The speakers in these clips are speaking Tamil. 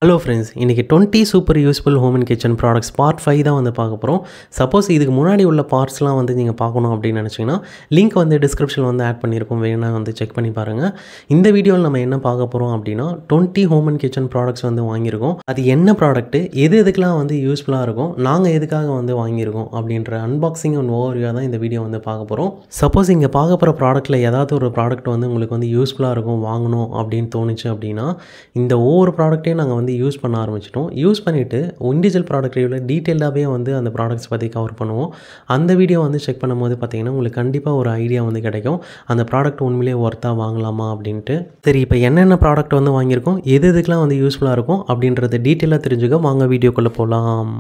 Hello friends, இன்னைக்கு 20 super useful home and kitchen products part 5 தான் வந்து பார்க்க போகிறோம். சப்போஸ் இதுக்கு முன்னாடி உள்ள பார்ட்ஸ்லாம் வந்து நீங்கள் பார்க்கணும் அப்படின்னு நினச்சிங்கன்னா லிங்க் வந்து டிஸ்கிரிப்ஷனில் வந்து ஆட் பண்ணியிருக்கோம், வேணா வந்து செக் பண்ணி பாருங்கள். இந்த வீடியோவில் நம்ம என்ன பார்க்க போகிறோம் அப்படின்னா 20 ஹோம் அண்ட் கிச்சன் ப்ராடக்ட்ஸ் வந்து வாங்கியிருக்கோம். அது என்ன ப்ராடக்ட்டு, எதுக்கெலாம் வந்து யூஸ்ஃபுல்லாக இருக்கும், நாங்கள் எதுக்காக வந்து வாங்கியிருக்கோம் அப்படின்ற அன்பாக்சிங் அண்ட் ஓவர்வியூவாக தான் இந்த வீடியோ வந்து பார்க்க போகிறோம். சப்போஸ் இங்கே பார்க்க போகிற ப்ராடக்ட்டில் ஏதாவது ஒரு ப்ராடக்ட் வந்து உங்களுக்கு வந்து யூஸ்ஃபுல்லாக இருக்கும் வாங்கணும் அப்படின்னு தோணுச்சு அப்படின்னா இந்த ஒவ்வொரு ப்ராடக்ட்டையும் நாங்கள் வந்து யூஸ் பண்ண ஆரம்பிச்சிட்டோம். யூஸ் பண்ணிவிட்டு இண்டிவிஜுவல் ப்ராடக்ட் ரிவ்யூவில் டீட்டெயிலாகவே வந்து அந்த ப்ராடக்ட்ஸ் பற்றி கவர் பண்ணுவோம். அந்த வீடியோ வந்து செக் பண்ணும்போது பார்த்தீங்கன்னா உங்களுக்கு கண்டிப்பாக ஒரு ஐடியா வந்து கிடைக்கும், அந்த ப்ராடக்ட் உண்மையிலே ஒர்த்தாக வாங்கலாமா அப்படின்ட்டு. சரி, இப்போ என்னென்ன ப்ராடக்ட் வந்து வாங்கியிருக்கோம், எதுக்கெலாம் வந்து யூஸ்ஃபுல்லாக இருக்கும் அப்படின்றத டீட்டெயிலாக தெரிஞ்சுக்க வாங்க வீடியோக்குள்ளே போகலாம்.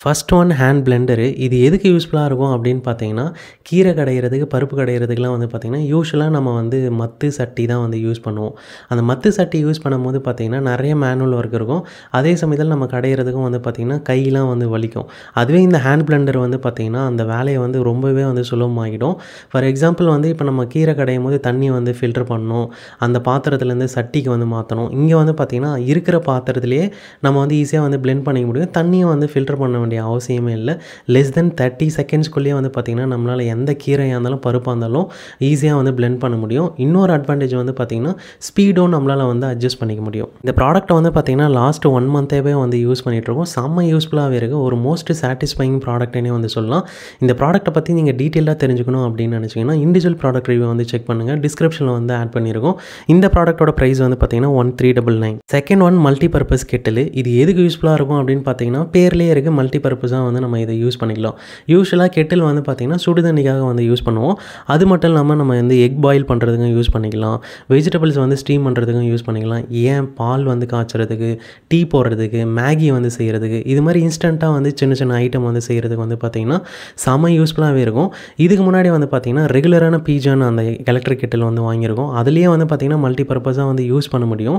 First one hand blender. இது எதுக்கு யூஸ்ஃபுல்லாக இருக்கும் அப்படின்னு பார்த்தீங்கன்னா கீரை கடையிறதுக்கு, பருப்பு கடையிறதுக்குலாம் வந்து பார்த்திங்கன்னா யூஸ்வலாக நம்ம வந்து மத்து சட்டி தான் வந்து யூஸ் பண்ணுவோம். அந்த மத்து சட்டி யூஸ் பண்ணும்போது பார்த்திங்கன்னா நிறைய மேனுவல் ஒர்க் இருக்கும். அதே சமயத்தில் நம்ம கடையிறதுக்கும் வந்து பார்த்திங்கன்னா கையெலாம் வந்து வலிக்கும். அதுவே இந்த ஹேண்ட் பிளெண்டர் வந்து பார்த்திங்கன்னா அந்த வேலையை வந்து ரொம்பவே வந்து சுலபமாகிடும். ஃபார் எக்ஸாம்பிள் வந்து இப்போ நம்ம கீரை கடையும் போது தண்ணி வந்து ஃபில்டர் பண்ணணும், அந்த பாத்திரத்துலேருந்து சட்டிக்கு வந்து மாற்றணும். இங்கே வந்து பார்த்திங்கன்னா இருக்கிற பாத்திரத்துலேயே நம்ம வந்து ஈஸியாக வந்து பிளெண்ட் பண்ணிக்க முடியும். தண்ணியை வந்து ஃபில்டர் பண்ண வேண்டிய அவசியமே இல்லை. லெஸ் தென் 30 செகண்ட்ஸ்குள்ளேயே வந்து பார்த்திங்கன்னா நம்மளால் எந்த கீரையாக இருந்தாலும் பருப்பாக இருந்தாலும் ஈஸியாக வந்து பிளெண்ட் பண்ண முடியும். இன்னொரு அட்வான்டேஜ் வந்து பார்த்திங்கன்னா ஸ்பீடும் நம்மளால் வந்து அட்ஜஸ்ட் பண்ணிக்க முடியும். இந்த ப்ராடக்ட்டை வந்து பார்த்திங்கன்னா லாஸ்ட் 1 மந்த்தாகவே வந்து யூஸ் பண்ணிகிட்ருக்கோம். செம்ம யூஸ்ஃபுல்லாகவே இருக்குது. ஒரு மோஸ்ட் சாட்டிஸ்ஃபைங் ப்ராடக்ட்னே வந்து சொல்லலாம். இந்த ப்ராடக்ட்டை பற்றி நீங்கள் டீட்டெயிலாக தெரிஞ்சுக்கணும் அப்படின்னு நினச்சிங்கன்னா இண்டிவிஜுவல் ப்ராடக்ட் ரிவ்யூ வந்து செக் பண்ணுங்கள், டிஸ்கிரிப்ஷனில் வந்து ஆட் பண்ணியிருக்கோம். இந்த ப்ராடக்ட்டோட ப்ரைஸ் வந்து பார்த்திங்கன்னா 1399. Second one multi purpose Kettle. இது எதுக்கு யூஸ்ஃபுல்லாக இருக்கும் அப்படின்னு பார்த்தீங்கன்னா பேர்லேயே இருக்குது, மல்டி பர்பஸாக வந்து நம்ம இதை யூஸ் பண்ணிக்கலாம். யூஸ்வலாக கெட்டில் வந்து பார்த்திங்கன்னா சுடுதண்ணிக்காக வந்து யூஸ் பண்ணுவோம். அது மட்டும் இல்லாமல் நம்ம வந்து எக் பாயில் பண்ணுறதுக்கும் யூஸ் பண்ணிக்கலாம், வெஜிடபிள்ஸ் வந்து ஸ்டீம் பண்ணுறதுக்கும் யூஸ் பண்ணிக்கலாம், ஏன் பால் வந்து காய்ச்சறதுக்கு, டீ போடுறதுக்கு, மேகி வந்து செய்கிறதுக்கு, இது மாதிரி இன்ஸ்டண்ட்டாக வந்து சின்ன சின்ன ஐட்டம் வந்து செய்கிறதுக்கு வந்து பார்த்திங்கன்னா செம யூஸ்ஃபுல்லாகவே இருக்கும். இதுக்கு முன்னாடி வந்து பார்த்திங்கன்னா ரெகுலரான பீஜான் அந்த எலக்ட்ரிக் கெட்டில் வந்து வாங்கியிருக்கோம். அதுலேயே வந்து பார்த்திங்கன்னா மல்டி பர்பஸாக வந்து யூஸ் பண்ண முடியும்.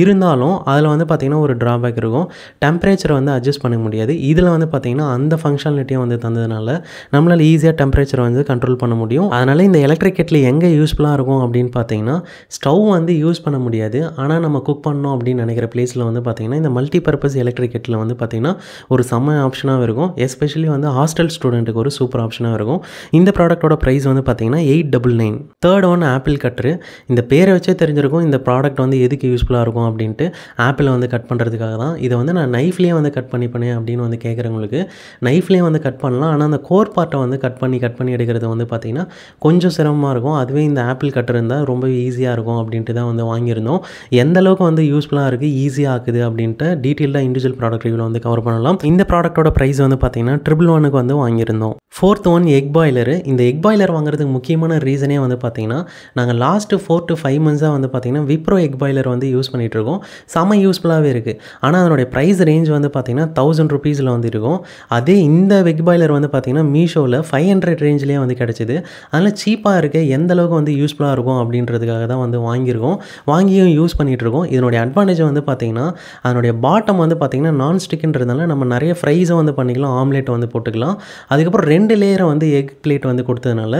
இருந்தாலும் அதில் வந்து பார்த்திங்கன்னா ஒரு ட்ராபேக் இருக்கும், டெம்பரேச்சரை வந்து அட்ஜஸ்ட் பண்ண முடியாது. இதில் வந்து பார்த்திங்கன்னா அந்த ஃபங்க்ஷனாலிட்டியும் வந்து தந்ததுனால நம்மளால் ஈஸியாக டெம்பரேச்சரை வந்து கண்ட்ரோல் பண்ண முடியும். அதனால் இந்த எலக்ட்ரிக் கெட்டில் எங்கே யூஸ்ஃபுல்லாக இருக்கும் அப்படின்னு பார்த்தீங்கன்னா ஸ்டவ் வந்து யூஸ் பண்ண முடியாது, ஆனால் நம்ம குக் பண்ணோம் அப்படின்னு நினைக்கிற பிளேஸில் வந்து பார்த்திங்கன்னா இந்த மல்டி பர்பஸ் எலக்ட்ரிக் கெட்டில் வந்து பார்த்திங்கன்னா ஒரு செம்ம ஆப்ஷனாக இருக்கும். எஸ்பெஷலி வந்து ஹாஸ்டல் ஸ்டூடெண்ட்டுக்கு ஒரு சூப்பர் ஆப்ஷனாக இருக்கும். இந்த ப்ராடக்ட்டோட ப்ரைஸ் வந்து பார்த்திங்கன்னா 899. Third one apple cutter. இந்த பேரை வச்சே தெரிஞ்சிருக்கும் இந்த ப்ராடக்ட் வந்து எதுக்கு யூஸ்ஃபுல்லாக இருக்கும் அப்படின்ட்டு. ஆப்பிளை வந்து கட் பண்ணுறதுக்காக தான். இதை வந்து நான் நைஃப்லேயே வந்து கட் பண்ணிப்பேனே அப்படின்னு வந்து கேட்குறவங்களுக்கு நைஃப்லேயே வந்து கட் பண்ணலாம். ஆனால் அந்த கோர் பார்ட்டை வந்து கட் பண்ணி எடுக்கிறது வந்து பார்த்திங்கன்னா கொஞ்சம் சிரமமாக இருக்கும். அதுவே இந்த ஆப்பிள் கட்டர் இருந்தால் ரொம்ப ஈஸியாக இருக்கும் அப்படின்ட்டு தான் வந்து வாங்கியிருந்தோம். எந்த அளவுக்கு வந்து யூஸ்ஃபுல்லாக இருக்குது, ஈஸியாக ஆக்குது அப்படின்ட்டு டீட்டெயிலாக இண்டிவிஜுவல் ப்ராடக்ட் ரிவ்யூவில் வந்து கவர் பண்ணலாம். இந்த ப்ராடக்ட்டோட ப்ரைஸ் வந்து பார்த்திங்கன்னா 111 வந்து வாங்கியிருந்தோம். Fourth one egg boiler. இந்த எக் பாய்லர் வாங்குறதுக்கு முக்கியமான ரீசனே வந்து பார்த்திங்கன்னா நாங்கள் லாஸ்ட்டு 4 to 5 மந்த்ஸாக வந்து பார்த்திங்கன்னா விப்ரோ எக் பாய்லர் வந்து யூஸ் பண்ணிகிட்ருக்கோம். செம்ம யூஸ்ஃபுல்லாகவே இருக்குது. ஆனால் அதனுடைய ப்ரைஸ் ரேஞ்ச் வந்து பார்த்திங்கன்னா 1000 rupeesல வந்து இருக்கும். அதே இந்த வெக் பாய்லர் வந்து பார்த்திங்கன்னா மீஷோவில் 500 ரேஞ்சிலே வந்து கிடச்சிது. அதனால் சீப்பாக இருக்க எந்த அளவுக்கு வந்து யூஸ்ஃபுல்லாக இருக்கும் அப்படின்றதுக்காக தான் வந்து வாங்கியிருக்கோம். வாங்கியும் யூஸ் பண்ணிகிட்ருக்கோம். இதனுடைய அட்வான்டேஜ் வந்து பார்த்திங்கன்னா அதனுடைய பாட்டம் வந்து பார்த்திங்கன்னா நான் ஸ்டிக்குன்றதுனால நம்ம நிறைய ஃப்ரைஸை வந்து பண்ணிக்கலாம், ஆம்லேட் வந்து போட்டுக்கலாம். அதுக்கப்புறம் 2 லேயரை வந்து எக் பிளேட் வந்து கொடுத்ததுனால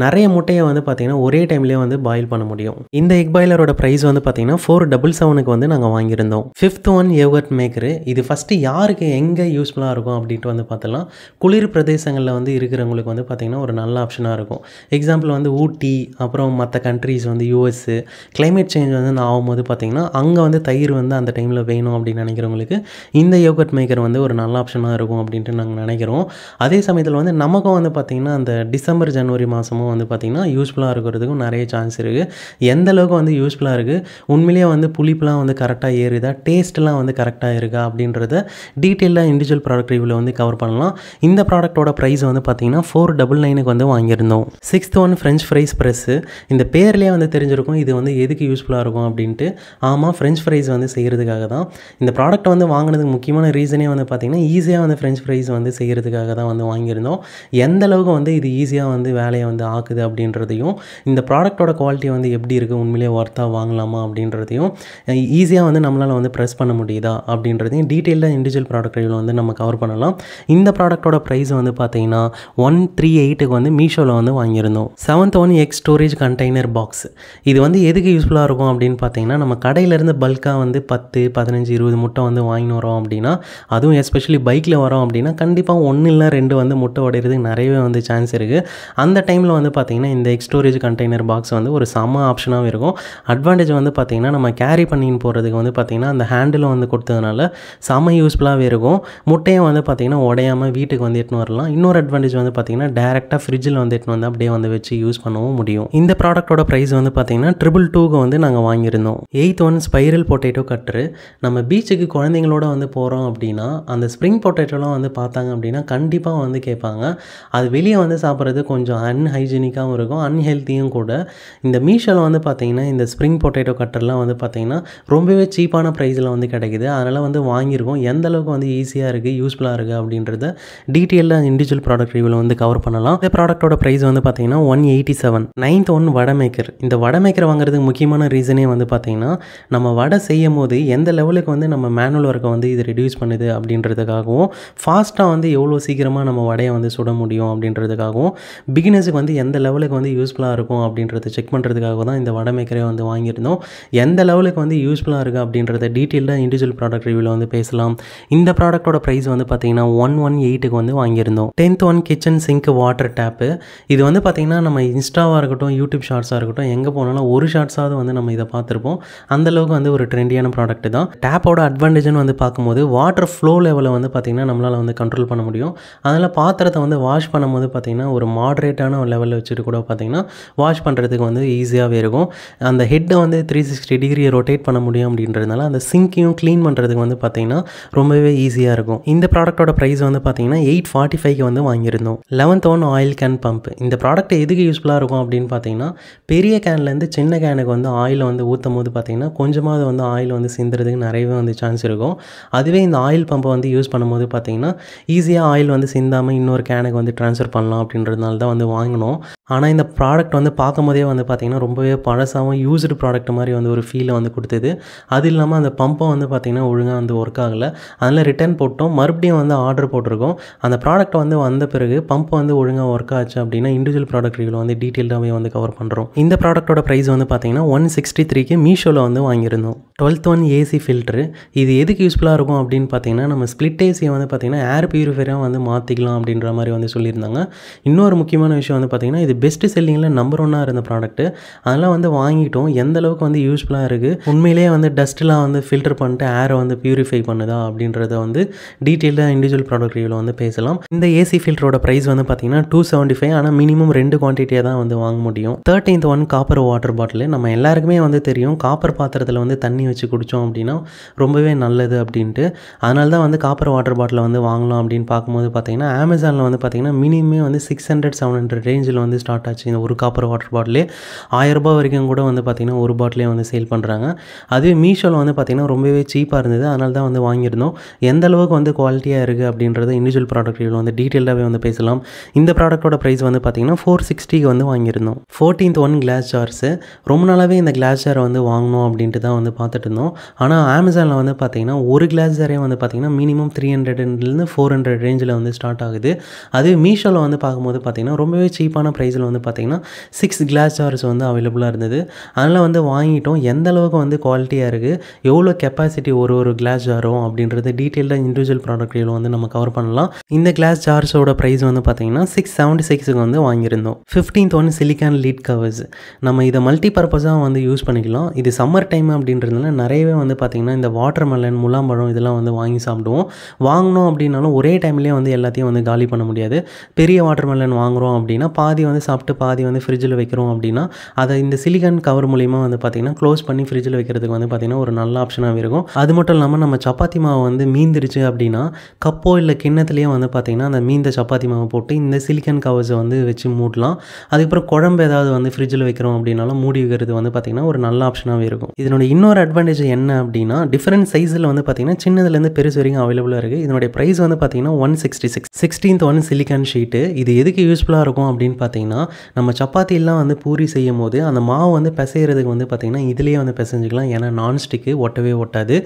நிறைய முட்டையை வந்து பார்த்திங்கன்னா ஒரே டைம்லேயே வந்து பாயில் பண்ண முடியும். இந்த எக் பாய்லரோட ப்ரைஸ் வந்து பார்த்திங்கன்னா 477க்கு வந்து நாங்கள் வாங்கியிருந்தோம். Fifth one yoghurt maker. இது ஃபஸ்ட்டு யாருக்கு எங்கே யூஸ்ஃபுல்லாக இருக்கும் அப்படின்ட்டு வந்து பார்த்தலாம். குளிர் பிரதேசங்களில் வந்து இருக்கிறவங்களுக்கு வந்து பார்த்திங்கன்னா ஒரு நல்ல ஆப்ஷனாக இருக்கும். எக்ஸாம்பிள் வந்து ஊட்டி, அப்புறம் மற்ற கண்ட்ரீஸ் வந்து யூஎஸ்ஸு, கிளைமேட் சேஞ்ச் வந்து ஆகும்போது பார்த்திங்கன்னா அங்கே வந்து தயிர் வந்து அந்த டைமில் வேணும் அப்படின்னு நினைக்கிறவங்களுக்கு இந்த யோகர்ட் மேக்கர் வந்து ஒரு நல்ல ஆப்ஷனாக இருக்கும் அப்படின்ட்டு நாங்கள் நினைக்கிறோம். அதே சமயத்தில் வந்து நமக்கும் வந்து பார்த்திங்கன்னா அந்த டிசம்பர் ஜனவரி மாதமும் வந்து பார்த்திங்கன்னா யூஸ்ஃபுல்லாக இருக்கிறதுக்கும் நிறைய சான்ஸ் இருக்குது. எந்த அளவுக்கு வந்து யூஸ்ஃபுல்லாக இருக்குது, உண்மையிலேயே வந்து புளிப்புலாம் வந்து கரெக்டாக ஏறுதா, டேஸ்ட்லாம் வந்து கரெக்டாக இருக்கா அப்படின்றத டீட்டெயிலாக இண்டிவிஜுவல் ப்ராடக்ட் ரிவ்யூவில் வந்து கவர் பண்ணலாம். இந்த ப்ராடக்ட்டோட ப்ரைஸ் வந்து பார்த்திங்கன்னா 499க்கு வந்து வாங்கியிருந்தோம். Sixth one french fries press. இந்த பேர்லேயே வந்து தெரிஞ்சிருக்கும் இது வந்து எதுக்கு யூஸ்ஃபுல்லாக இருக்கும் அப்படின்ட்டு. ஆமாம், ஃப்ரெஞ்ச் ஃப்ரைஸ் வந்து செய்கிறதுக்காக தான். இந்த ப்ராடக்ட் வந்து வாங்கினதுக்கு முக்கியமான ரீசனே வந்து பார்த்திங்கன்னா ஈஸியாக வந்து ஃப்ரெஞ்ச் ஃப்ரைஸ் வந்து செய்கிறதுக்காக தான் வந்து வாங்கியிருந்தோம். எந்த அளவுக்கு வந்து இது ஈஸியாக வந்து வேலையை வந்து ஆக்குது அப்படின்றதையும், இந்த ப்ராடக்ட்டோட குவாலிட்டி வந்து எப்படி இருக்குது, உண்மையிலேயே ஒர்த்தாக வாங்கலாமா அப்படின்றதையும், ஈஸியாக வந்து நம்மளால் வந்து ப்ரெஸ் பண்ண முடியுதா அப்படின்றதையும் டீட்டெயிலாக இண்டிவிஜுவல் ப்ராடக்ட் ரிவ்யூவில் வந்து நம்ம கவர் கவர் பண்ணலாம். இந்த ப்ராடக்ட்டோட ப்ரைஸ் வந்து பார்த்தீங்கன்னா 138க்கு வந்து மீஷோவில் வந்து வாங்கியிருந்தோம். 7th one egg storage container box. இது வந்து எதுக்கு யூஸ்ஃபுல்லாக இருக்கும் அப்படின்னு பார்த்தீங்கன்னா, நம்ம கடையிலேருந்து பல்காக வந்து 10, 15, 20 முட்டை வந்து வாங்கின்னு வரோம் அப்படின்னா, அதுவும் எஸ்பெஷலி பைக்கில் வரோம் அப்படின்னா கண்டிப்பாக 1 இல்லை 2 வந்து முட்டை உடையிறதுக்கு நிறையவே வந்து சான்ஸ் இருக்குது. அந்த டைமில் வந்து பார்த்தீங்கன்னா இந்த எக் ஸ்டோரேஜ் கண்டெய்னர் பாக்ஸ் வந்து ஒரு செம்ம ஆப்ஷனாகவும் இருக்கும். அட்வான்டேஜ் வந்து பார்த்தீங்கன்னா நம்ம கேரி பண்ணின்னு போகிறதுக்கு வந்து பார்த்தீங்கன்னா அந்த ஹேண்டில் வந்து கொடுத்ததுனால செம்ம யூஸ்ஃபுல்லாகவே இருக்கும். முட்டையும் வந்து பார்த்தீங்கன்னா உடையாமல் வீட்டுக்கு வந்து எடுத்துன்னு வரலாம். இன்னொரு அட்வான்டேஜ் வந்து பார்த்தீங்கன்னா டேரெக்டாக ஃப்ரிட்ஜில் வந்து எடுத்துன்னு வந்து அப்படியே வந்து வச்சு யூஸ் பண்ணவும் முடியும். இந்த ப்ராடக்ட்டோட ப்ரைஸ் வந்து பார்த்தீங்கன்னா 222க்கு வந்து நாங்கள் வாங்கியிருந்தோம். 8th one spiral potato cutter. நம்ம பீச்சுக்கு குழந்தைங்களோட வந்து போகிறோம் அப்படின்னா அந்த ஸ்ப்ரிங் பொட்டேட்டோலாம் வந்து பார்த்தாங்க அப்படின்னா கண்டிப்பாக வந்து கேட்பாங்க. அது வெளியே வந்து சாப்பிட்றது கொஞ்சம் அன்ஹைஜீனிக்காகவும் இருக்கும், அன்ஹெல்த்தியும் கூட. இந்த மீஷோவில் வந்து பார்த்தீங்கன்னா இந்த ஸ்ப்ரிங் பொட்டேட்டோ கட்டர்லாம் வந்து பார்த்தீங்கன்னா ரொம்பவே சீப்பான ப்ரைஸில் வந்து கிடைக்குது. அதனால் வந்து வாங்கியிருக்கோம். எந்த அளவுக்கு வந்து ஈஸியாக இருக்குது, யூஸ்ஃபுல்லாக இருக்குது அப்படின்றத டீட்டெயிலாக இண்டிவிஜுவல் ப்ராடக்ட் ரிவ்யூவில் வந்து கவர் பண்ணலாம். இந்த ப்ராடக்ட்டோட ப்ரைஸ் வந்து பார்த்தீங்கன்னா 187. 9th ஒன் வடை மேக்கர். இந்த வடை மேக்கர் வாங்குறதுக்கு முக்கியமான ரீசனே வந்து பார்த்தீங்கன்னா நம்ம வடை செய்யும் போது எந்த லெவலுக்கு வந்து நம்ம மேனுவல் ஒர்க்கை வந்து இது ரெடியூஸ் பண்ணுது அப்படின்றதுக்காகவும், ஃபாஸ்ட்டாக வந்து எவ்வளோ சீக்கிரமாக நம்ம வடையை வந்து சுட முடியும் அப்படின்றதுக்காகவும், பிகினர்ஸுக்கு வந்து எந்த லெவலுக்கு வந்து யூஸ்ஃபுல்லாக இருக்கும் அப்படின்றத செக் பண்ணுறதுக்காக தான் இந்த வடை மேக்கரே வந்து வாங்கியிருந்தோம். எந்த லெவலுக்கு வந்து யூஸ்ஃபுல்லாக இருக்குது அப்படின்றத டீட்டெயிலாக இண்டிவிஜுவல் ப்ராடக்ட் ரிவ்யூவில் வந்து பேசலாம். இந்த ப்ராடக்ட்டோட ப்ரைஸ் வந்து பார்த்தீங்கன்னா 118க்கு வந்து வாங்கியிருந்தோம். 10th one kitchen sink water tap. இது வந்து பார்த்தீங்கன்னா நம்ம இன்ஸ்டாவாக இருக்கட்டும், யூடியூப் ஷார்ட்ஸாக இருக்கட்டும், எங்கே போனாலும் ஒரு ஷார்ட்ஸாவது வந்து நம்ம இதை பார்த்துருப்போம். அந்தளவுக்கு வந்து ஒரு ட்ரெண்டியான ப்ராடக்ட் தான். டேப்போட அட்வான்டேஜ்னு வந்து பார்க்கும்போது வாட்டர் ஃப்ளோ லெவலை வந்து பார்த்திங்கன்னா நம்மளால் வந்து கண்ட்ரோல் பண்ண முடியும். அதனால் பாத்திரத்தை வந்து வாஷ் பண்ணும்போது பார்த்திங்கன்னா ஒரு மாட்ரேட்டான லெவலில் வச்சுட்டு கூட பார்த்திங்கன்னா வாஷ் பண்ணுறதுக்கு வந்து ஈஸியாகவே இருக்கும். அந்த ஹெட்டை வந்து 360 டிகிரி ரொட்டேட் பண்ண முடியும் அப்படின்றதுனால அந்த சிங்கையும் க்ளீன் பண்ணுறதுக்கு வந்து பார்த்திங்கன்னா ரொம்பவே ஈஸியாக இருக்கும். இந்த ப்ராடக்ட்டோட ப்ரைஸ் வந்து பார்த்திங்கன்னா 845க்கு வந்து வாங்கியிருந்தோம். 11th one oil can pump. இந்த ப்ராடக்ட் எதுக்கு யூஸ்ஃபுல்லாக இருக்கும் அப்படின்னு பார்த்தீங்கன்னா, பெரிய கேன்லேருந்து சின்ன கேனுக்கு வந்து ஆயில் வந்து ஊற்றும் போது பார்த்திங்கன்னா கொஞ்சமாவது வந்து ஆயில் வந்து சிந்துறதுக்கு நிறையவே வந்து சான்ஸ் இருக்கும். அதுவே இந்த ஆயில் பம்பை வந்து யூஸ் பண்ணும்போது பார்த்திங்கன்னா ஈஸியாக ஆயில் வந்து சிந்தாமல் இன்னொரு கேனுக்கு வந்து ட்ரான்ஸ்ஃபர் பண்ணலாம் அப்படின்றதுனால தான் வந்து வாங்கினோம். ஆனால் இந்த ப்ராடக்ட் வந்து பார்க்கும்போதே வந்து பார்த்திங்கன்னா ரொம்பவே பழசாகவும் யூஸ்டு ப்ராடக்ட் மாதிரி வந்து ஒரு ஃபீலை வந்து கொடுத்தது. அது இல்லாமல் அந்த பம்பும் வந்து பார்த்திங்கன்னா ஒழுங்காக வந்து ஒர்க் ஆகலை. அதில் ரிட்டர்ன் போட்டோம், மறுபடியும் வந்து ஆர்டர் போட்டிருக்கோம். அந்த ப்ராடக்ட் வந்து வந்த பிறகு பம்ப் வந்து ஒழுங்காக ஒர்க் ஆச்சு அப்படின்னா இண்டிவிஜுவல் ப்ராடக்ட் ரிவ்யூவில் வந்து டீட்டெயில்டாகவே வந்து கவர் பண்ணுறோம். இந்த ப்ராடக்ட்டோட ப்ரைஸ் வந்து பார்த்திங்கன்னா 163க்கு மீஷோவில் வந்து வாங்கியிருந்தோம். 12th one AC filter. இது எதுக்கு யூஸ்ஃபுல்லாக இருக்கும் அப்படின்னு பார்த்தீங்கன்னா நம்ம ஸ்ப்ளிட் ஏசியை வந்து பார்த்திங்கன்னா ஏர் பியூரிஃபையராக வந்து மாற்றிக்கலாம் அப்படின்ற மாதிரி வந்து சொல்லியிருந்தாங்க. இன்னொரு முக்கியமான விஷயம் வந்து பார்த்திங்கன்னா இது பெஸ்ட் செல்லிங்கில் நம்பர் 1 இருந்த ப்ராடக்ட்டு. அதெல்லாம் வந்து வாங்கிட்டோம். எந்த அளவுக்கு வந்து யூஸ்ஃபுல்லாக இருக்குது, உண்மையிலேயே வந்து டஸ்ட்லாம் வந்து ஃபில்டர் பண்ணிட்டு ஏரை வந்து பியூரிஃபை பண்ணுதா அப்படின்றத வந்து டீட்டெயிலாக இண்டிவிஜுவல் ப்ராடக்ட் ரிவ்யூவில் வந்து பேசலாம். இந்த ஏசி ஃபில்டரோட ப்ரைஸ் வந்து பார்த்திங்கன்னா 275. ஆனால் மினிமம் 2 குவான்டிட்டியாக தான் வந்து வாங்க முடியும். 13th one copper water bottle. நம்ம எல்லாருக்குமே வந்து தெரியும் காப்பர் பாத்திரத்தில் வந்து தண்ணி வச்சு குடித்தோம் அப்படின்னா ரொம்பவே நல்லது அப்படின்ட்டு. அதனால தான் வந்து காப்பர் வாட்டர் பாட்டில் வந்து வாங்கலாம் அப்படின்னு பார்க்கும்போது பார்த்திங்கன்னா அமேசானில் வந்து பார்த்திங்கன்னா மினிமமே வந்து 600-700 ரேஞ்சில் வந்து ஸ்டார்ட் ஆச்சு. இந்த ஒரு காப்பர் வாட்டர் பாட்டிலே 1000 ரூபாய் வரைக்கும் கூட வந்து பார்த்திங்கன்னா ஒரு பாட்டிலே வந்து சேல் பண்ணுறாங்க. அதுவே மீஷோவில் வந்து பார்த்திங்கன்னா ரொம்பவே சீப்பாக இருந்தது. அதனால தான் வந்து வாங்கியிருந்தோம். எந்த அளவுக்கு வந்து குவாலிட்டியாக இருக்குது அப்படின்றத இண்டிவிஜுவல் ப்ராடக்ட் ரிவ்யூவில் வந்து டீட்டெயிலாகவே வந்து பேசலாம். இந்த ப்ராடக்ட்டோட ப்ரைஸ் வந்து பார்த்திங்கன்னா 460க்கு வந்து வாங்கியிருந்தோம். 14th one class jars. ரொம்ப நாளாகவே இந்த கிளாஸ் ஜாரை வந்து வாங்கணும் அப்படின்ட்டு தான் வந்து பார்த்துட்டு இருந்தோம். ஆனால் அமேசானில் வந்து பார்த்திங்கன்னா ஒரு கிளாஸ் ஜாரே வந்து பார்த்திங்கன்னா மினிமம் 300லேருந்து 400 ரேஞ்சில் வந்து ஸ்டார்ட் ஆகுது. அதுவே மீஷோவில் வந்து பார்க்கும்போது பார்த்திங்கன்னா ரொம்பவே சீப்பான ப்ரைஸில் வந்து பார்த்திங்கன்னா 6 கிளாஸ் ஜார்ஸ் வந்து அவைலபிளாக இருந்தது. அதனால் வந்து வாங்கிட்டோம். எந்த அளவுக்கு வந்து குவாலிட்டியாக இருக்குது, எவ்வளோ கெப்பாசிட்டி ஒரு கிளாஸ் ஜாரும் அப்படின்றது டீட்டெயிலாக இண்டிவிஜுவல் ப்ராடக்ட் ரிவ்யூவில் வந்து நம்ம கவர் பண்ணலாம். இந்த கிளாஸ் ஜார்ஸோட ப்ரைஸ் வந்து பார்த்திங்கன்னா 676க்கு வந்து வாங்கியிருந்தோம். 15th one silicon lead covers. நம்ம இதை மல்டி பர்பஸாக வந்து யூஸ் பண்ணிக்கலாம். இது சம்மர் டைம் அப்படின்றதுனால நிறையவே வந்து பார்த்திங்கன்னா இந்த வாட்டர் மெலன், முலாம்பழம் இதெல்லாம் வந்து வாங்கி சாப்பிடுவோம். வாங்கினோம் அப்படின்னாலும் ஒரே டைம்லேயே வந்து எல்லாத்தையும் வந்து காலி பண்ண முடியாது. பெரிய வாட்டர் மெலன் வாங்குகிறோம் அப்படின்னா பாதி வந்து சாப்பிட்டு பாதி வந்து ஃப்ரிட்ஜில் வைக்கிறோம் அப்படின்னா அதை இந்த சிலிக்கான் கவர் மூலிமா வந்து பார்த்திங்கன்னா க்ளோஸ் பண்ணி ஃப்ரிட்ஜில் வைக்கிறதுக்கு வந்து பார்த்திங்கன்னா ஒரு நல்ல ஆப்ஷனாக இருக்கும். அது மட்டும் இல்லாமல் நம்ம சப்பாத்தி மாவு வந்து மீந்துருச்சு அப்படின்னா கப்போ இல்லை கிண்ணத்துலேயே வந்து பார்த்திங்கன்னா அந்த மீந்த சப்பாத்தி மாவை போட்டு இந்த சிலிக்கான் கவர்ஸை வந்து வச்சு மூடலாம். அதுக்கப்புறம் குழம்பு ஏதாவது வந்து ஃப்ரிட்ஜில் வைக்கிறோம் அப்படின்னாலும் மூடி வைக்கிறது வந்து பார்த்திங்கன்னா ஒரு நல்ல ஆப்ஷனாகவே இருக்கும். இதனோட இன்னொரு அட்வான்டேஜ் அட்வான்டேஜ் என்ன அப்படின்னா டிஃப்ரெண்ட் சைஸில் வந்து பார்த்தீங்கன்னா சின்னதுலேருந்து பெருசு வரைக்கும் அவைலபிளாக இருக்குது. இதனுடைய ப்ரைஸ் வந்து பார்த்தீங்கன்னா 166 16th ஒன் சிலிக்கான் ஷீட்டு. இது எதுக்கு யூஸ்ஃபுல்லாக இருக்கும் அப்படின்னு பார்த்தீங்கன்னா நம்ம சப்பாத்திலாம் வந்து பூரி செய்யும் போது அந்த மாவு வந்து பிசைகிறதுக்கு வந்து பார்த்தீங்கன்னா இதுலேயே வந்து பிசைஞ்சிக்கலாம். ஏன்னா நான்ஸ்டிக்கு ஒட்டவே ஒட்டாது.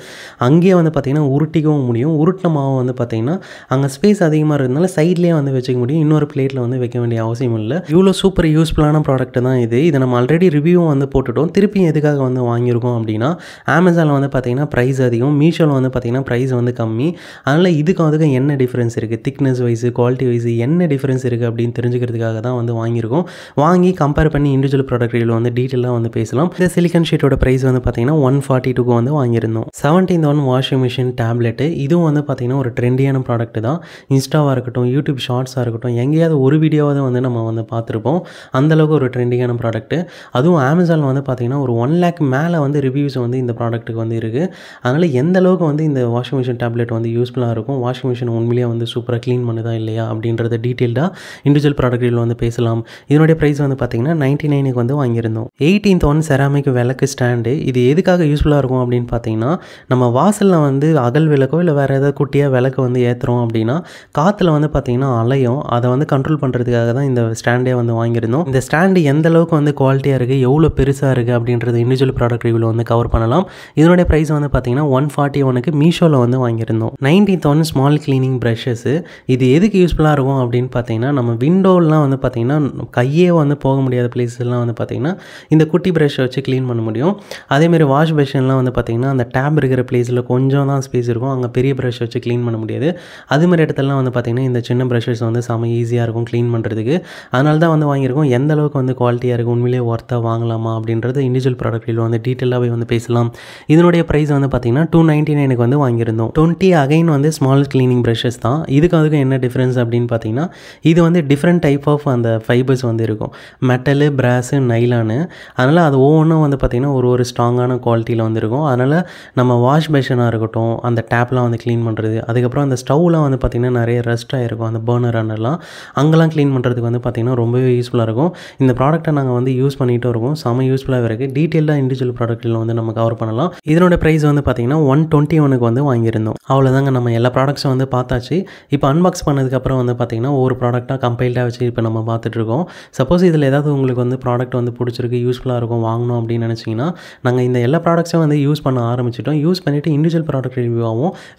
அங்கேயே வந்து பார்த்தீங்கன்னா உருட்டிக்கவும் முடியும். உருட்டின மாவு வந்து பார்த்தீங்கன்னா அங்கே ஸ்பேஸ் அதிகமாக இருக்கிறதுனால சைட்லேயே வந்து வச்சுக்க முடியும். இன்னொரு பிளேட்டில் வந்து வைக்க வேண்டிய அவசியம் இல்லை. இவ்வளோ சூப்பர் யூஸ்ஃபுல்லான ப்ராடக்ட் தான் இது. இதை நம்ம ஆல்ரெடி ரிவ்யூவும் வந்து போட்டுட்டோம். திருப்பி எதுக்காக வந்து வாங்கியிருக்கோம் அப்படின்னா அமேசானில் வந்து பார்த்தீங்கன்னா ப்ரைஸ் அதிகம், மீஷோவில் வந்து பார்த்தீங்கன்னா ப்ரைஸ் வந்து கம்மி. அதனால் இதுக்கும் அதுக்கும் என்ன டிஃப்ரென்ஸ் இருக்குது, திக்னஸ் வைஸு குவாலிட்டி வைஸு என்ன டிஃப்ரென்ஸ் இருக்குது அப்படின்னு தெரிஞ்சுக்கிறதுக்காக தான் வந்து வாங்கியிருக்கோம். வாங்கி கம்பேர் பண்ணி இண்டிவிஜுவல் ப்ராடக்ட் ரிவ்யூவில் வந்து டீட்டெயிலாக வந்து பேசலாம். இந்த சிலிக்கான் ஷீட்டோட ப்ரைஸ் வந்து பார்த்தீங்கன்னா 142க்கு வந்து வாங்கியிருந்தோம். 17th one washing machine tablet. இதுவும் வந்து பார்த்தீங்கன்னா ஒரு ட்ரெண்டியான ப்ராடக்ட் தான். இன்ஸ்டாவாக இருக்கட்டும், யூடியூப் ஷார்ட்ஸாக இருக்கட்டும், எங்கேயாவது ஒரு வீடியோவாவது வந்து நம்ம வந்து பார்த்துருப்போம். அந்தளவுக்கு ஒரு ட்ரெண்டிங்கான ப்ராடக்ட்டு. அதுவும் அமேசானில் வந்து பார்த்தீங்கன்னா ஒரு 1 lakh மேலே வந்து ரிவ்யூஸ் வந்து இந்த ப்ராடக்ட்டுக்கு வந்து இருக்குது. அதனால் எந்த அளவுக்கு வந்து இந்த வாஷிங் மிஷின் டேப்லெட் வந்து யூஸ்ஃபுல்லாக இருக்கும், வாஷிங் மிஷின் உண்மையிலேயே வந்து சூப்பராக க்ளீன் பண்ணுதா இல்லையா அப்படின்றத டீட்டெயில்டாக இண்டிவிஜுவல் ப்ராடக்ட் ரிவ்யூவில் வந்து பேசலாம். இதனுடைய ப்ரைஸ் வந்து பார்த்தீங்கன்னா 99க்கு வந்து வாங்கியிருந்தோம். 18th ஒன் செராமிக் விளக்கு ஸ்டாண்டு. இது எதுக்காக யூஸ்ஃபுல்லாக இருக்கும் அப்படின்னு பார்த்தீங்கன்னா நம்ம வாசலில் வந்து அகல் விளக்கோ இல்லை வேறு ஏதாவது குட்டியாக விளக்கு வந்து ஏற்றுறோம் அப்படின்னா காற்றுல வந்து பார்த்தீங்கன்னா அலையும். அதை வந்து கண்ட்ரோல் பண்ணுறதுக்காக தான் இந்த ஸ்டாண்டே வந்து வாங்கியிருந்தோம். இந்த ஸ்டாண்டு எந்த அளவுக்கு வந்து குவாலிட்டியாக இருக்குது, எவ்வளோ பெருசாக இருக்குது அப்படின்றது இண்டிவிஜுவல் ப்ராடக்ட் ரிவ்யூவில் வந்து கவர் பண்ணலாம். இதனுடைய ப்ரைஸ் வந்து பார்த்தீங்கன்னா 141க்கு மீஷோவில் வந்து வாங்கியிருந்தோம். 19th one small cleaning brushes. இது எதுக்கு யூஸ்ஃபுல்லாக இருக்கும் அப்படின்னு பார்த்தீங்கன்னா நம்ம விண்டோலாம் வந்து பார்த்தீங்கன்னா கையே வந்து போக முடியாத பிளேஸ்லாம் வந்து பார்த்தீங்கன்னா இந்த குட்டி ப்ரஷ்ஷை வச்சு க்ளீன் பண்ண முடியும். அதேமாதிரி வாஷ் பேஷன்லாம் வந்து பார்த்தீங்கன்னா அந்த டேப் இருக்கிற பிளேஸில் கொஞ்சம் தான் ஸ்பேஸ் இருக்கும், அங்கே பெரிய ப்ரஷ் வச்சு க்ளீன் பண்ண முடியாது. அதுமாதிரி இடத்துலலாம் வந்து பார்த்தீங்கன்னா இந்த சின்ன ப்ரஷஸ் வந்து செம ஈஸியாக இருக்கும் க்ளீன் பண்ணுறதுக்கு. அதனால தான் வந்து வாங்கியிருக்கோம். எந்த அளவுக்கு வந்து குவாலிட்டியாக இருக்குது, உண்மையிலேயே ஒர்த்தாக வாங்கலாமா அப்படின்றது இண்டிவிஜுவல் ப்ராடக்ட்டில் வந்து டீட்டெயிலாகவே வந்து பேசலாம். இதனுடைய ப்ரைஸ் வந்து பார்த்தீங்கன்னா 299க்கு வந்து வாங்கியிருந்தோம். 20 அகைன் வந்து ஸ்மால் க்ளீனிங் ப்ரஷஸ் தான். இதுக்கு அதுக்கு என்ன டிஃப்ரென்ஸ் அப்படின்னு பார்த்தீங்கன்னா இது வந்து டிஃப்ரெண்ட் டைப் ஆஃப் அந்த ஃபைபர்ஸ் வந்து இருக்கும், மெட்டலு, பிராஸு, நைலானு. அதனால் அது ஒவ்வொன்றும் வந்து பார்த்திங்கன்னா ஒரு ஸ்ட்ராங்கான குவாலிட்டியில் வந்து இருக்கும். அதனால் நம்ம வாஷ் பேஷனாக இருக்கட்டும், அந்த டேப்லாம் வந்து க்ளீன் பண்ணுறது, அதுக்கப்புறம் அந்த ஸ்டவ்லாம் வந்து பார்த்திங்கன்னா நிறைய ரஸ்ட் ஆகிருக்கும், அந்த பர்னரானெல்லாம் அங்கெல்லாம் க்ளீன் பண்ணுறதுக்கு வந்து பார்த்திங்கன்னா ரொம்பவே யூஸ்ஃபுல்லாக இருக்கும். இந்த ப்ராடக்ட்டை நாங்கள் வந்து யூஸ் பண்ணிகிட்டும் இருக்கோம், செம யூஸ்ஃபுல்லாக இருக்குது. டீட்டெயிலாக இண்டிவிஜுவல் ப்ராடக்ட்டில் வந்து நம்ம கவர் பண்ணலாம். இதனோட ப்ரைஸ் வந்து பார்த்திங்கன்னா 121க்கு வந்து வாங்கியிருந்தோம். அவ்வளோதாங்க, நம்ம எல்லா ப்ராடக்ட்ஸும் வந்து பார்த்தாச்சு. இப்போ அன்பாக்ஸ் பண்ணதுக்கப்புறம் வந்து பார்த்திங்கன்னா ஒவ்வொரு ப்ராடக்ட்டாக கம்பைல்டாக வச்சு இப்போ நம்ம பார்த்துட்ருக்கோம். சப்போஸ் இதில் ஏதாவது உங்களுக்கு வந்து ப்ராடக்ட் வந்து பிடிச்சிருக்கு, யூஸ்ஃபுல்லாக இருக்கும், வாங்கணும் அப்படின்னு நினச்சிங்கன்னா நாங்கள் இந்த எல்லா ப்ராடக்ட்ஸும் வந்து யூஸ் பண்ண ஆரம்பிச்சிட்டோம். யூஸ் பண்ணிவிட்டு இண்டிவிஜுவல் ப்ராடக்ட்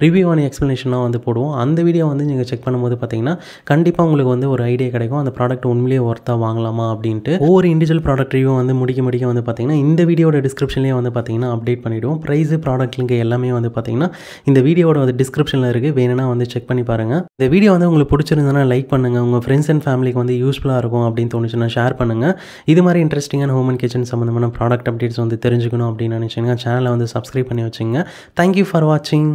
ரிவ்யூவான எக்ஸ்ப்ளனேஷனாக வந்து போடுவோம். அந்த வீடியோ வந்து நீங்கள் செக் பண்ணும்போது பார்த்தீங்கன்னா கண்டிப்பாக உங்களுக்கு வந்து ஒரு ஐடியா கிடைக்கும், அந்த ப்ராடக்ட் உண்மையிலேயே ஒர்த்தாக வாங்கலாமா அப்படின்ட்டு. ஒவ்வொரு இண்டிவிஜுவல் ப்ராடக்ட் ரிவ்யூ வந்து முடிக்க வந்து பார்த்தீங்கன்னா இந்த வீடியோட டிஸ்கிரிப்ஷன்லேயே வந்து பார்த்தீங்கன்னா அப்டேட் பண்ணிவிடுவோம். ப்ரைஸு, ப்ராடக்ட் லிங்க் எல்லாமே வந்து பார்த்தீங்கன்னா இந்த வீடியோட வந்து டிஸ்கிரிப்ஷனில் இருக்குது, வேணும்னா வந்து செக் பண்ணி பாருங்கள். இந்த வீடியோ வந்து உங்களுக்கு பிடிச்சிருந்ததுன்னா லைக் பண்ணுங்கள், உங்கள் ஃப்ரெண்ட்ஸ் அண்ட் ஃபேமிலிக்கு வந்து யூஸ்ஃபுல்லாக இருக்கும் அப்படின்னு தோணுச்சுன்னா ஷேர் பண்ணுங்கள். இது மாதிரி இன்ட்ரெஸ்டிங்கான ஹோம் அண்ட் கிச்சன் சம்மந்தமான ப்ராடக்ட் அப்டேட்ஸ் வந்து தெரிஞ்சுக்கணும் அப்படின்னு நினச்சிங்கன்னா சேனலை வந்து சப்ஸ்கிரைப் பண்ணி வச்சுங்க. தேங்க்யூ ஃபார் வாட்சிங்.